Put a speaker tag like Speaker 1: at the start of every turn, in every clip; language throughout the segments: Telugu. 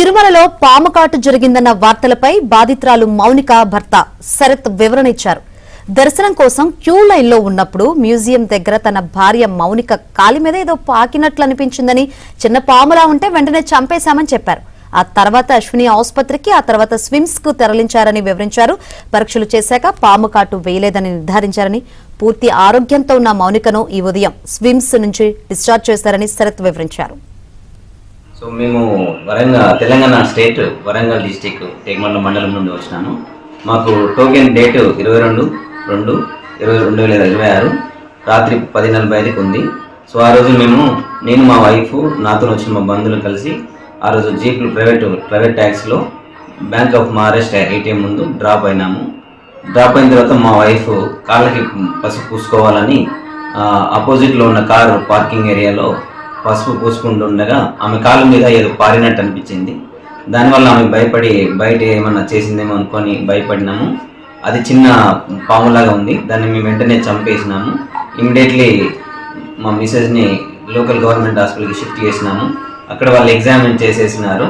Speaker 1: తిరుమలలో పాము కాటు జరిగిందన్న వార్తలపై బాధితురాలు మౌనిక భర్త శరత్ వివరణ ఇచ్చారు. దర్శనం కోసం క్యూ లైన్లో ఉన్నప్పుడు మ్యూజియం దగ్గర తన భార్య మౌనిక కాలి మీద ఏదో పాకినట్లు అనిపించిందని, చిన్న పాములా ఉంటే వెంటనే చంపేశామని చెప్పారు. ఆ తర్వాత అశ్విని ఆసుపత్రికి, ఆ తర్వాత స్విమ్స్ కు తరలించారని వివరించారు. పరీక్షలు చేశాక పాము కాటు వేయలేదని నిర్ధారించారని, పూర్తి ఆరోగ్యంతో ఉన్న మౌనికను ఈ ఉదయం స్విమ్స్ నుంచి డిశ్చార్జ్ చేశారని శరత్ వివరించారు.
Speaker 2: సో మేము తెలంగాణ స్టేట్ వరంగల్ డిస్టిక్ టేక్మండ మండలం నుండి వచ్చినాము. మాకు టోకెన్ డేటు 22/2/2026 రాత్రి 10:45కి ఉంది. సో ఆ రోజు నేను మా వైఫ్, నాతో వచ్చిన మా బంధువులు కలిసి ఆ రోజు జీప్లు ప్రైవేట్ ట్యాక్సీలో బ్యాంక్ ఆఫ్ మహారాష్ట్ర ఏటీఎం ముందు డ్రాప్ అయినాము. డ్రాప్ అయిన తర్వాత మా వైఫ్ కాళ్ళకి పసుపు పూసుకోవాలని ఆపోజిట్లో ఉన్న కారు పార్కింగ్ ఏరియాలో పసుపు పూసుకుంటుండగా ఆమె కాళ్ళ మీద ఏదో పారినట్టు అనిపించింది. దానివల్ల ఆమె భయపడి బయట ఏమన్నా చేసిందేమో అనుకొని భయపడినాము. అది చిన్న పాములాగా ఉంది. దాన్ని మేము వెంటనే చంపేసినాము. ఇమ్మీడియట్లీ మా మిసెస్ని లోకల్ గవర్నమెంట్ హాస్పిటల్కి షిఫ్ట్ చేసినాము. అక్కడ వాళ్ళు ఎగ్జామిన్ చేసేసినారు.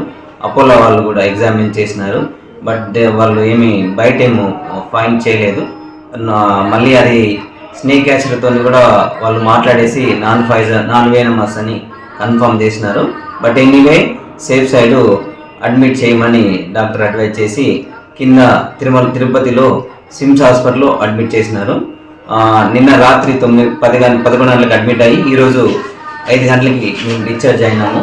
Speaker 2: అపోలో వాళ్ళు కూడా ఎగ్జామిన్ చేసినారు. బట్ వాళ్ళు బయట ఫైండ్ చేయలేదు. మళ్ళీ అది స్నేక్ క్యాచర్తో కూడా వాళ్ళు మాట్లాడేసి నాన్ వేనమస్ అని కన్ఫర్మ్ చేసినారు. But anyway safe side admit చేయమని డాక్టర్ అడ్వైజ్ చేసి కింద తిరుపతిలో సిమ్స్ హాస్పిటల్లో అడ్మిట్ చేసినారు. నిన్న రాత్రి 11 గంటలకు అడ్మిట్ అయ్యి ఈరోజు 5 గంటలకి మేము డిశ్చార్జ్ అయినాము.